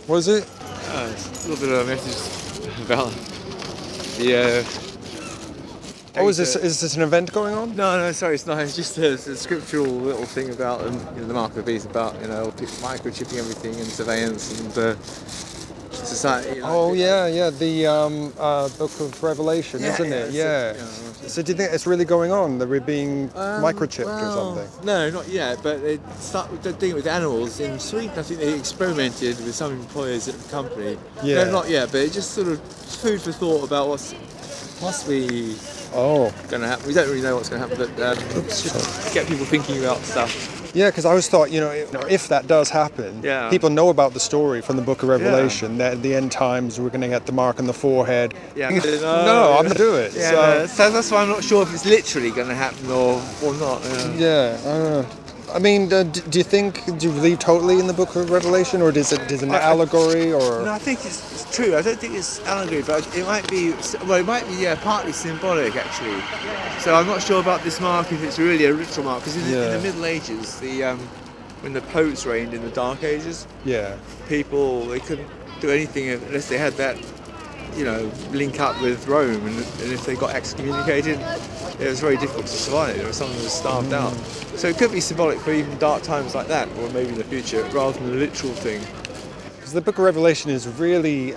Was it? It's a little bit of a message about the... Oh, is this an event going on? No, sorry, it's not. It's just a scriptural little thing about the mark of the beast, about microchipping everything and surveillance and society. Oh yeah, the Book of Revelation, isn't it? Yeah. So do you think it's really going on? That we're being microchipped or something? No, not yet. But they're doing it with animals in Sweden. I think they experimented with some employers at the company. Yeah. No, not yet. But it's just sort of food for thought about what's possibly going to happen. We don't really know what's going to happen, but it's just get people thinking about stuff. Yeah, because I always thought, if that does happen, people know about the story from the Book of Revelation, that at the end times we're going to get the mark on the forehead. Yeah. No, I'm going to do it. Yeah, so that's why I'm not sure if it's literally going to happen or not. Yeah. I mean, do you believe totally in the Book of Revelation, or is it an allegory, or? No, I think it's true. I don't think it's allegory, but it might be partly symbolic actually. So I'm not sure about this mark, if it's really a literal mark, because in the Middle Ages, when the popes reigned in the Dark Ages, people, they couldn't do anything unless they had that, link up with Rome, and if they got excommunicated, it was very difficult to survive. Some of them were starved out. So it could be symbolic for even dark times like that, or maybe in the future, rather than a literal thing. Because the Book of Revelation is really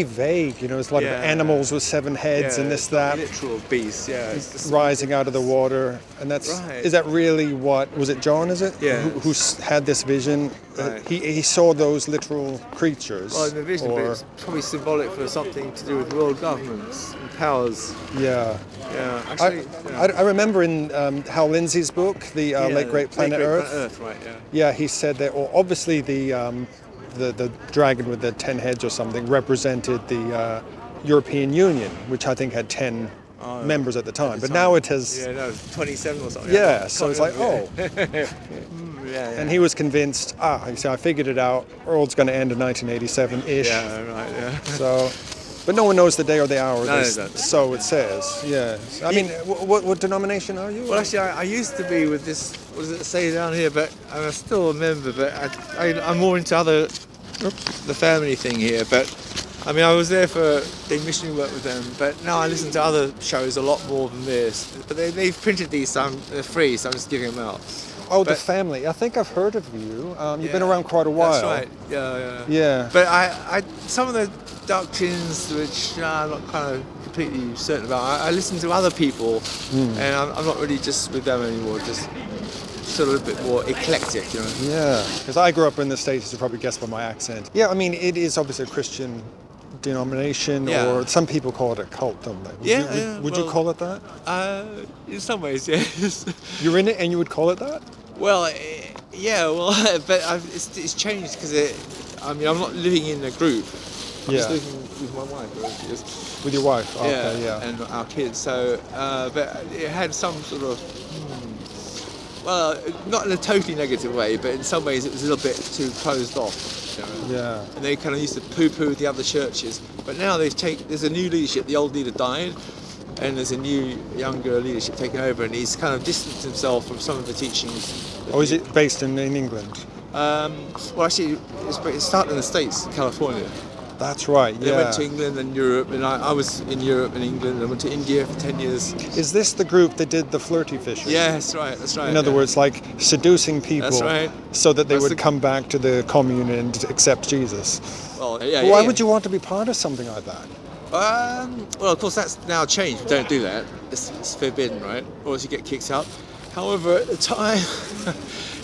vague. It's like animals with 7 heads and this, that. Literal beasts, It's rising out of the water, and that's right. Is that really what was it? John, is it? Yeah. Who had this vision? Right. He saw those literal creatures. Well, in the vision, but it's probably symbolic for something to do with world governments and powers. Yeah. Yeah. Actually, I remember in Hal Lindsey's book, the Late Great Planet Earth. Right. Yeah, he said that. Well, obviously the dragon with the 10 heads or something represented the European Union, which I think had 10 members at the time. But now it has... Yeah, no, 27 or something. Yeah, so it's like, Yeah. And he was convinced, I figured it out, world's going to end in 1987-ish. Yeah, right, yeah. So, but no one knows the day or the hour. No, so it says, yeah. I mean, what denomination are you? Well, actually, I used to be with this, what does it say down here, but I'm still a member, but I'm more into the family thing here, but I mean, I was there for the missionary work with them, but now I listen to other shows a lot more than this. But they've printed these, so they're free, so I'm just giving them out. Oh, the family. I think I've heard of you. You've been around quite a while. That's right. Yeah. But I some of the doctrines which I'm not kind of completely certain about, I listen to other people, and I'm not really just with them anymore. Just sort of a bit more eclectic, Yeah, because I grew up in the States, as you probably guessed by my accent. Yeah, I mean, it is obviously a Christian denomination, or some people call it a cult, don't they? Would you call it that? In some ways, yes. You're in it and you would call it that? Well, but it's changed because I'm not living in a group. I'm just living with my wife. With your wife? Okay, yeah. And our kids. So, but it had some sort of, not in a totally negative way, but in some ways it was a little bit too closed off. Yeah. And they kind of used to poo-poo the other churches. But now there's a new leadership. The old leader died, and there's a new, younger leadership taking over, and he's kind of distanced himself from some of the teachings. Oh, is it based in England? Well, actually, it started in the States, California. That's right, yeah. They went to England and Europe, and I was in Europe and England, and I went to India for 10 years. Is this the group that did the Flirty Fishing? Yeah, that's right. In other words, like seducing people so that they would come back to the commune and accept Jesus. Well, Why would you want to be part of something like that? Well, of course, that's now changed. We don't do that. It's forbidden, right? Or else you get kicked out. However, at the time,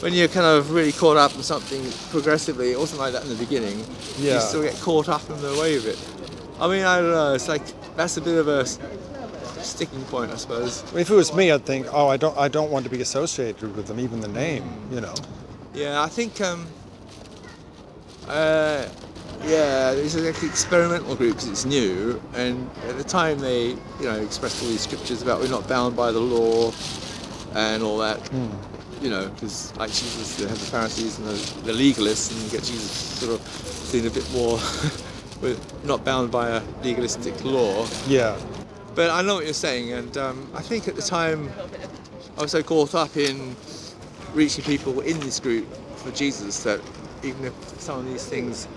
when you're kind of really caught up in something progressively, it wasn't like that in the beginning. You still get caught up in the way of it. I mean, I don't know. It's like that's a bit of a sticking point, I suppose. If it was me, I'd think, I don't want to be associated with them, even the name, Yeah, I think. It's an experimental group because it's new, and at the time they, expressed all these scriptures about we're not bound by the law and all that. Because like Jesus, they have the Pharisees and the legalists, and you get Jesus sort of doing a bit more. We're not bound by a legalistic law. Yeah. But I know what you're saying, and I think at the time I was so caught up in reaching people in this group for Jesus that even if some of these things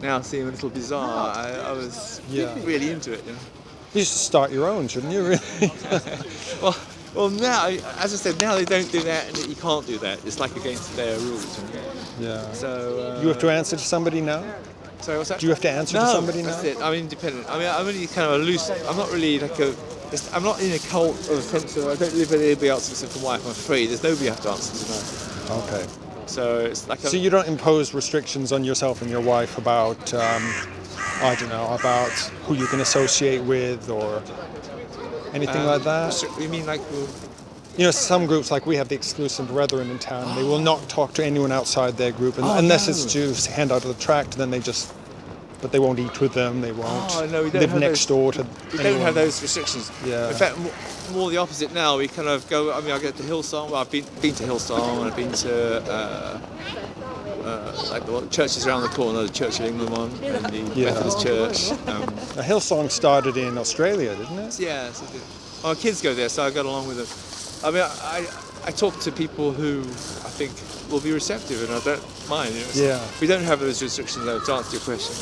now seem a little bizarre, I was really into it. You know? You should start your own, shouldn't you? Really? well, now, as I said, now they don't do that, and you can't do that. It's like against their rules. Yeah. So you have to answer to somebody now? Sorry, what's that? Do you have to answer to somebody now? That's it. I'm independent. I mean, I'm really kind of a loose. I'm not really like a. I'm not in a cult of a sense of I don't live with anybody else except for wife. I'm free. There's nobody I have to answer to now. Okay. So it's like. So you don't impose restrictions on yourself and your wife about, I don't know, about who you can associate with or anything like that? You mean like? You know, some groups, like we have the exclusive brethren in town, they will not talk to anyone outside their group, unless it's to hand out the tract, then but they won't eat with them, they won't live next door to We don't have those restrictions. Yeah. In fact, more the opposite now. We kind of go, I mean, I go to Hillsong, well, I've been to Hillsong, and I've been to like the churches around the corner, the Church of England one, and the Methodist Church. Now, Hillsong started in Australia, didn't it? Yeah, so my kids go there, so I got along with them. I mean, I talk to people who I think will be receptive, and I don't mind. You know, we don't have those restrictions, though, to answer your question.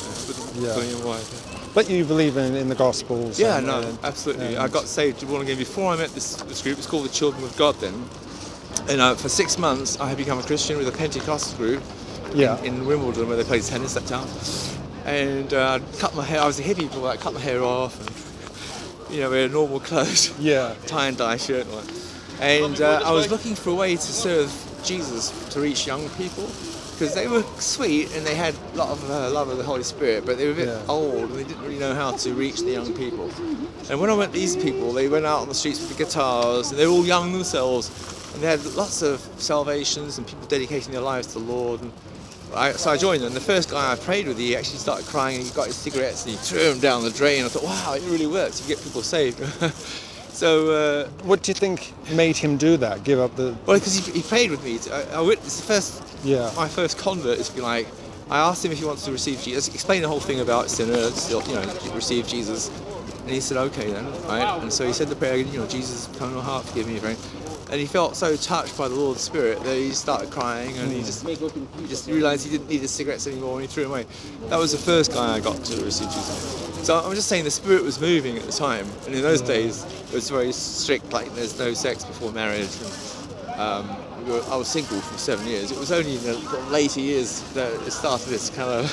But you believe in the Gospels? Yeah, absolutely. I got saved born again before I met this group. It's called the Children of God then. And for 6 months, I had become a Christian with a Pentecostal group in Wimbledon, where they played tennis that town. And I cut my hair. I was a hippie, but I cut my hair off and, wear normal clothes. Tie and dye shirt and all that. And I was looking for a way to serve Jesus to reach young people, because they were sweet and they had a lot of love of the Holy Spirit, but they were a bit old and they didn't really know how to reach the young people. And when I met these people, they went out on the streets with the guitars, and they were all young themselves, and they had lots of salvations and people dedicating their lives to the Lord. And so I joined them. The first guy I prayed with, he actually started crying, and he got his cigarettes and he threw them down the drain. I thought, wow, it really works. You get people saved. So, what do you think made him do that? Give up the? Well, because he prayed with me. I witnessed the first. My first convert. If you like, I asked him if he wanted to receive Jesus. Explain the whole thing about sinners, receive Jesus, and he said, okay then, right. And so he said the prayer, Jesus, come in my heart, forgive me, right. And he felt so touched by the Lord's Spirit that he started crying, and he just realised he didn't need the cigarettes anymore, and he threw them away. That was the first guy I got to receive Jesus. So I'm just saying the Spirit was moving at the time, and in those days it was very strict, like there's no sex before marriage. And, I was single for 7 years. It was only in the later years that it started this kind of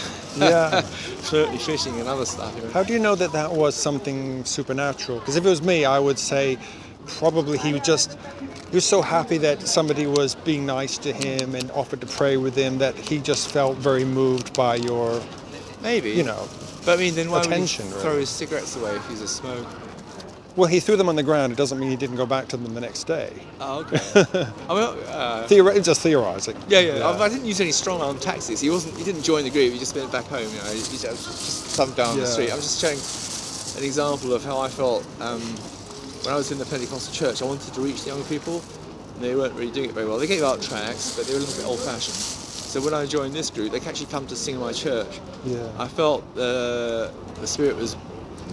flirty fishing and other stuff. How do you know that was something supernatural? Because if it was me, I would say probably he was so happy that somebody was being nice to him and offered to pray with him that he just felt very moved by your, But I mean, then why would he attention, throw his cigarettes away if he's a smoker? Well, he threw them on the ground. It doesn't mean he didn't go back to them the next day. Oh, okay. Just theorising. Yeah. I didn't use any strong-arm tactics. He didn't join the group. He just went back home. He just come down the street. I was just showing an example of how I felt when I was in the Pentecostal church. I wanted to reach the young people, and they weren't really doing it very well. They gave out tracts, but they were a little bit old-fashioned. So when I joined this group, they could actually come to sing in my church. I felt the Spirit was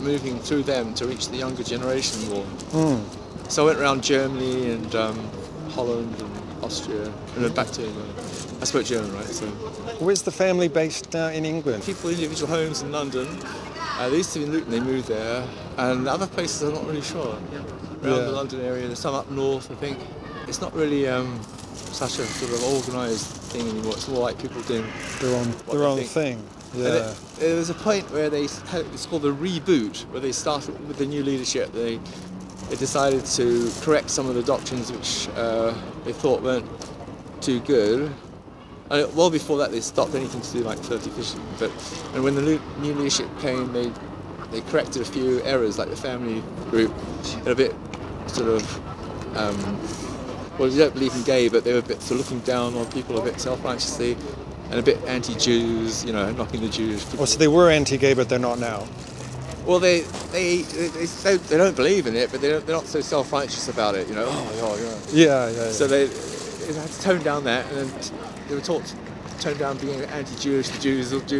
moving through them to reach the younger generation more. So I went around Germany and Holland and Austria, and then back to England. I spoke German, right? So where's the family based now in England? People in individual homes in London. They used to be in Luton, they moved there, and other places I'm not really sure. Around the London area, there's some up north, I think. It's not really such a sort of organised thing anymore. It's more like people doing their own thing. Yeah. There was a point where it's called the reboot, where they started with the new leadership. They decided to correct some of the doctrines which they thought weren't too good. And well before that, they stopped anything to do like Flirty Fishing. And when the new leadership came, they corrected a few errors, like the family group had a bit sort of, well, they don't believe in gay, but they were a bit sort of looking down on people a bit self-righteously, and a bit anti-Jews, knocking the Jewish people. Oh, so they were anti-gay, but they're not now. Well, they don't believe in it, but they're not so self-righteous about it, Yeah. So they had to tone down that, and then they were taught to tone down being anti-Jewish, the Jews, what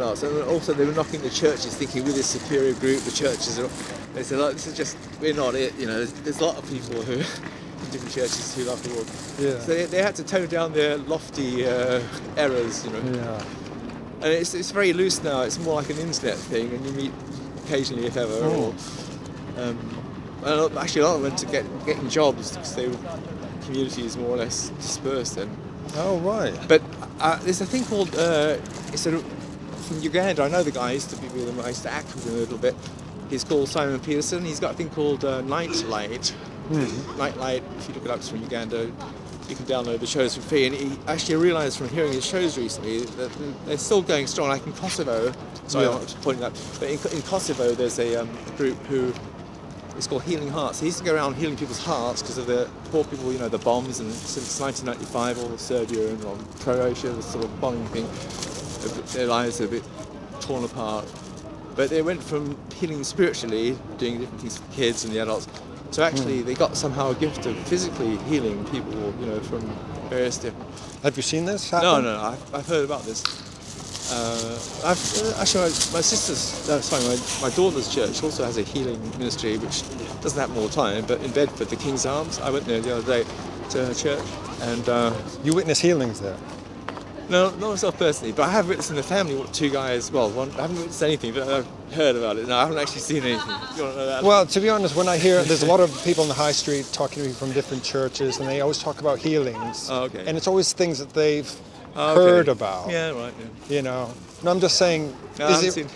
else? And also they were knocking the churches, thinking we're this superior group, the churches are. They said, this is just, we're not it, There's a lot of people who in different churches who love the Lord. Yeah. So they had to tone down their lofty errors, you know. Yeah. And it's very loose now. It's more like an internet thing, and you meet occasionally, if ever. Oh. Or, actually, a lot of them went to getting jobs because the community is more or less dispersed then. Oh, right. But there's a thing called from Uganda. I know the guy. I used to be with him. I used to act with him a little bit. He's called Simon Peterson. He's got a thing called Nightlight. Nightlight. If you look it up, it's from Uganda. You can download the shows for free. And he actually realised from hearing his shows recently that they're still going strong. Like in Kosovo. Sorry, I'm not pointing that. But in Kosovo, there's a group who. It's called Healing Hearts. He used to go around healing people's hearts because of the poor people, you know, the bombs, and since 1995, all of Serbia and Croatia, the sort of bombing thing, their lives are a bit torn apart. But they went from healing spiritually, doing different things for the kids and the adults, to actually they got somehow a gift of physically healing people, you know, from various different... Have you seen this happen? No, I've heard about this. My sister's, my daughter's church also has a healing ministry which doesn't happen all the time, but in Bedford, the King's Arms, I went there the other day to her church, and You witness healings there? no, not myself personally, but I have witnessed in the family two guys, I haven't witnessed anything, but I've heard about it. No, I haven't actually seen anything. You want to know that? Well, to be honest, when I hear there's a lot of people on the high street talking to me from different churches, and they always talk about healings. Oh, okay. And it's always things that they've heard about. Yeah, right, yeah. You know? And I'm just saying, No, I haven't seen...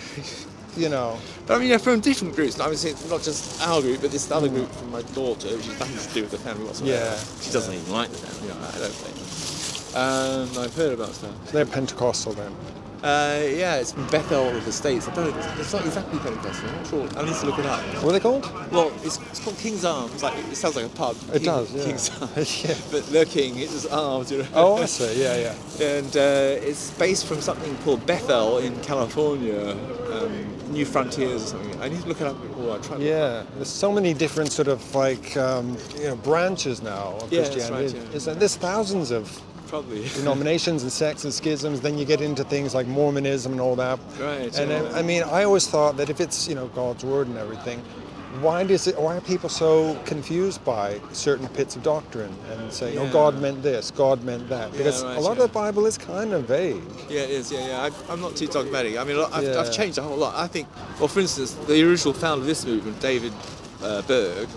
you know... But I mean, from different groups. I mean, not just our group, but this other group from my daughter, which has nothing to do with the family whatsoever. Yeah. She doesn't even like the family, you know, I don't think. I've heard about stuff. So they're Pentecostal then? Yeah, it's from Bethel of the States. I don't know, it's not exactly Pentecostal, I'm not sure. I need to look it up. What are they called? Well, it's called King's Arms. Like, it sounds like a pub. It does, yeah. King's Arms. Yeah. But the king, it's arms, you know. Oh, I see, yeah. And it's based from something called Bethel in California, New Frontiers or something. I need to look it up before I try. Yeah, there's so many different sort of like, branches now of Yeah, that's Christianity. right, yeah. There's thousands of Probably. denominations and sects and schisms. Then you get into things like Mormonism and all that. Right. And yeah. I mean, I always thought that if it's, God's word and everything, why are people so confused by certain bits of doctrine and saying, Yeah. oh, God meant this, God meant that? Because right, a lot of the Bible is kind of vague. Yeah, it is. Yeah. I'm not too dogmatic. I mean, I've Yeah. changed a whole lot. I think, well, for instance, the original founder of this movement, David Berg,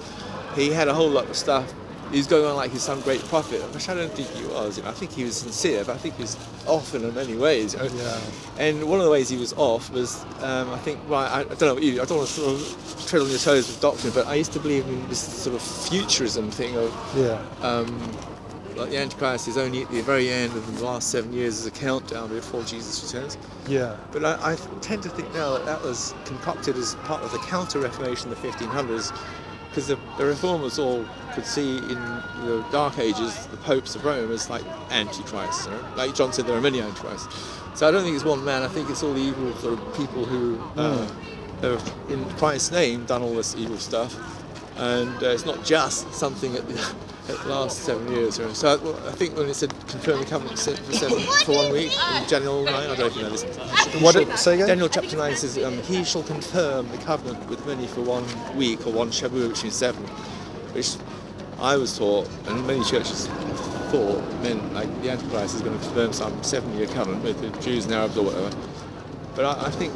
he had a whole lot of stuff. He was going on like he's some great prophet, which I don't think he was. I think he was sincere, but I think he was off in many ways. Yeah. And one of the ways he was off was, I think, I don't know what you, I don't want to sort of tread on your toes with doctrine, but I used to believe in this sort of futurism thing of, like the Antichrist is only at the very end of the last 7 years as a countdown before Jesus returns. Yeah. But I tend to think now that was concocted as part of the Counter-Reformation of the 1500s, because the reformers all could see in the Dark Ages the popes of Rome as like antichrists. Like John said, there are many antichrists. So I don't think it's one man. I think it's all the evil sort of people who have, in Christ's name, done all this evil stuff. And it's not just something at the last 7 years. So I think when it said confirm the covenant for 1 week in Daniel 9, I don't know if you know this. What did it say again? Daniel chapter 9 says, he shall confirm the covenant with many for 1 week, or one Shavuot, which is 7, which I was taught, and many churches thought, meant like the Antichrist is going to confirm some 7-year covenant with the Jews and Arabs or whatever. But I think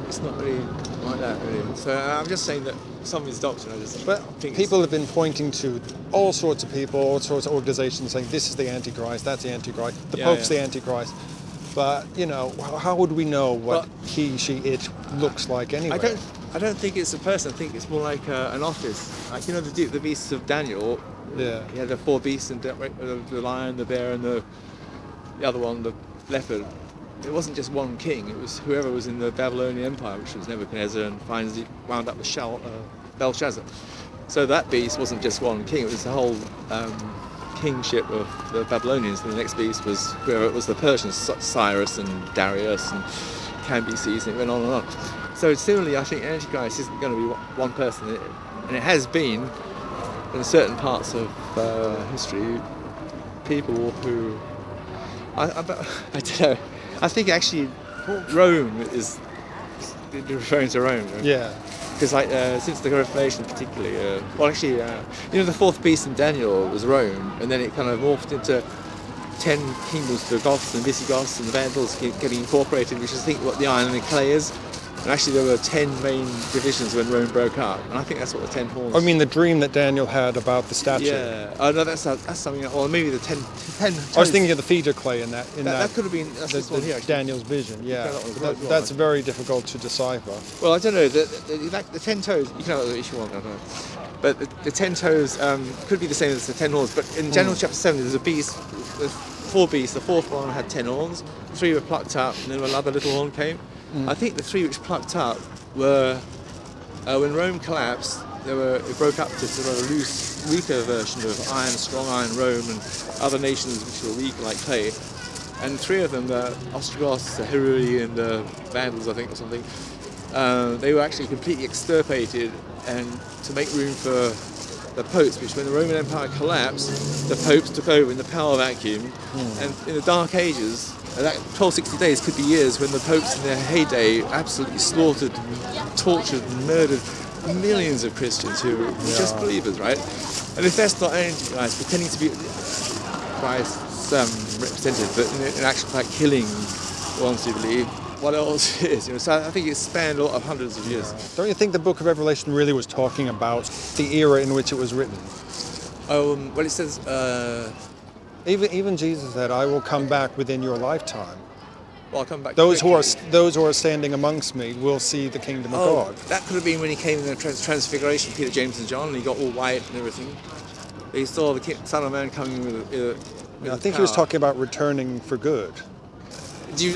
it's not really like that, really. So I'm just saying that some of his doctrine, I just think people have been pointing to all sorts of people, all sorts of organizations saying this is the Antichrist, that's the Antichrist, the Pope's the Antichrist. But, how would we know what he, she, it looks like anyway? I don't think it's a person. I think it's more like an office. Like, the beasts of Daniel. Yeah. He had the 4 beasts, and the lion, the bear, and the other one, the leopard. It wasn't just one king. It was whoever was in the Babylonian Empire, which was Nebuchadnezzar, and finally wound up with Belshazzar. So that beast wasn't just one king. It was the whole kingship of the Babylonians. And the next beast was whoever it was, the Persians, Cyrus and Darius and Cambyses, and it went on and on. So similarly, I think Antichrist isn't going to be one person, and it has been in certain parts of history. People who I don't know. I think actually Rome is referring to Rome. Right? Yeah. because like since the Reformation particularly, the fourth beast in Daniel was Rome, and then it kind of morphed into 10 kingdoms, the Goths and Visigoths and the Vandals getting incorporated, which is I think what the iron and the clay is. And actually there were 10 main divisions when Rome broke up, and I think that's what the 10 horns. I mean the dream that Daniel had about the statue. Yeah. Oh no, that's something. Or maybe the 10 I was thinking of the feeder clay in that. That could have been the Daniel's vision. Yeah, that's very difficult to decipher. Well, I don't know. The 10 toes. You can have it if you want. I don't know. But the 10 toes could be the same as the 10 horns. But in Daniel chapter 7, there's a beast with 4 beasts. The fourth one had 10 horns. 3 were plucked up, and then another little horn came. I think the 3 which plucked up were when Rome collapsed. It broke up to sort of a weaker version of strong iron Rome and other nations which were weak like clay. And 3 of them, the Ostrogoths, the Heruli, and the Vandals, I think, or something, they were actually completely extirpated, and to make room for the popes, which when the Roman Empire collapsed, the popes took over in the power vacuum. And in the Dark Ages, that 1260 days could be years when the popes in their heyday absolutely slaughtered, tortured, and murdered millions of Christians who were just believers, right? And if that's not Antichrist pretending to be Christ's representative, but in actual fact killing the ones who believe, what else is? So I think it spanned a lot of hundreds of years. Don't you think the book of Revelation really was talking about the era in which it was written? Well, it says... Even Jesus said, "I will come back within your lifetime." Well, I'll come back. Those who are standing amongst me will see the kingdom of God. That could have been when he came in the Transfiguration, Peter, James, and John, and he got all white and everything. He saw the Son of Man coming with I think he was talking about returning for good. You're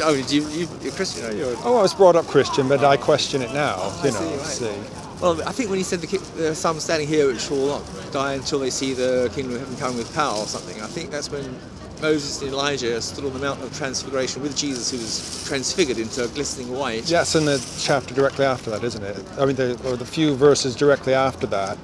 Christian, are you? Oh, I was brought up Christian, but I question it now. See. Well, I think when he said there's some standing here which will not die until they see the kingdom of heaven come with power or something, I think that's when Moses and Elijah stood on the mountain of transfiguration with Jesus, who was transfigured into glistening white. Yes, in the chapter directly after that, isn't it? I mean, the few verses directly after that.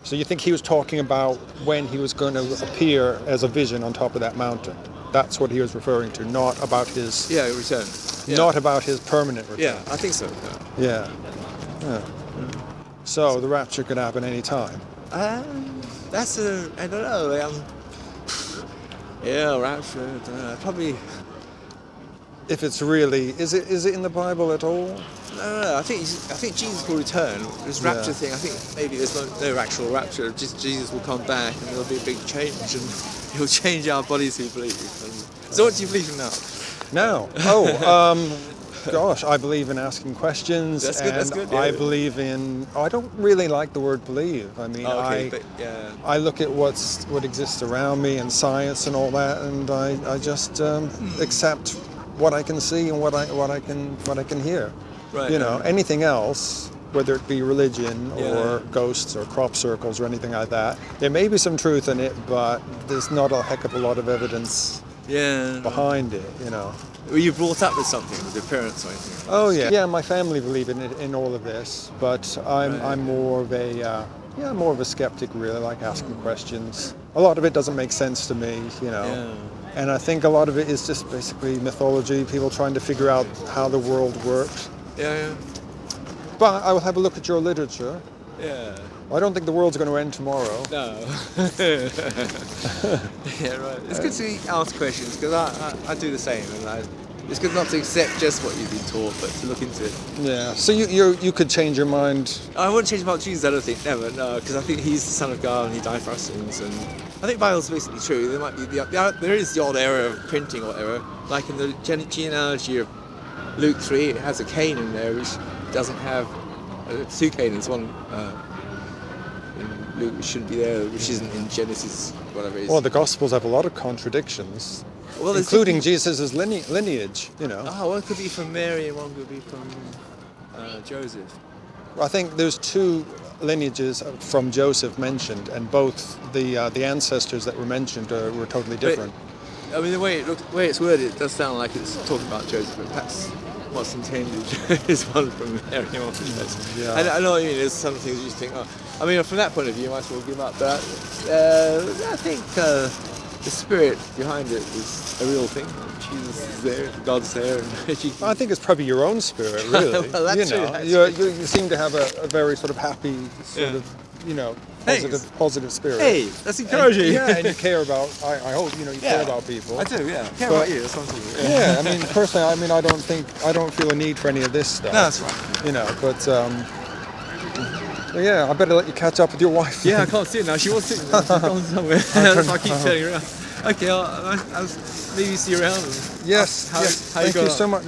So you think he was talking about when he was going to appear as a vision on top of that mountain? That's what he was referring to, not about his... return. Yeah. Not about his permanent return. Yeah, I think so. Yeah. So the rapture could happen any time. I don't know. Rapture. Probably. if it's really, is it in the Bible at all? No. I think Jesus will return. This rapture thing, I think maybe there's no actual rapture. Just Jesus will come back and there'll be a big change and he'll change our bodies, we believe. So what do you believe in now? Gosh, I believe in asking questions. That's good. Yeah. I believe in. I don't really like the word believe. I mean, I look at what exists around me and science and all that, and I just accept what I can see and what I can hear. Right. You know, anything else, whether it be religion or ghosts or crop circles or anything like that, there may be some truth in it, but there's not a heck of a lot of evidence behind it. You know. Were you brought up with something, with your parents or anything? Oh yeah. Yeah, my family believe in all of this, but I'm more of a skeptic, really. I like asking questions. A lot of it doesn't make sense to me, you know. Yeah. And I think a lot of it is just basically mythology, people trying to figure out how the world works. Yeah. But I will have a look at your literature. Yeah. I don't think the world's going to end tomorrow. No. Yeah, right. It's good to ask questions because I do the same, and it's good not to accept just what you've been taught, but to look into it. Yeah. So you could change your mind. I wouldn't change about Jesus. I don't think never. No, because I think he's the Son of God and he died for our sins, and I think the Bible's basically true. There might be there is the odd error of printing or whatever, like in the genealogy of Luke 3, it has a Cain in there which doesn't have two Canaans, one. Luke shouldn't be there, which isn't in Genesis, whatever it is. Well, the Gospels have a lot of contradictions, including Jesus' lineage, you know. One could be from Mary and one could be from Joseph. I think there's two lineages from Joseph mentioned, and both the ancestors that were mentioned were totally different. But, I mean, the way it's worded, it does sound like it's talking about Joseph, but perhaps what's intended is one from Mary and one from Joseph. Yeah. I know what you mean, there's some things you think, I mean, from that point of view, you might as well give up. But I think the spirit behind it is a real thing. Jesus is there, God's there, and she I think it's probably your own spirit, really. Well, that's you know, true, that's you seem to have a very sort of happy, sort of, you know, Thanks. positive spirit. Hey, that's encouraging. Yeah, and you care about. I hope you know you care about people. I do, yeah. Care But- about you, that's what I'm talking about. Yeah, I mean, personally, I mean, I don't feel a need for any of this stuff. No, that's right. You know, but yeah, I better let you catch up with your wife. Yeah, I can't see it now. She was sitting there. She's gone somewhere. That's why I keep turning around. Okay, I'll maybe see you around. Yes. How yes. you Thank you got so on? much.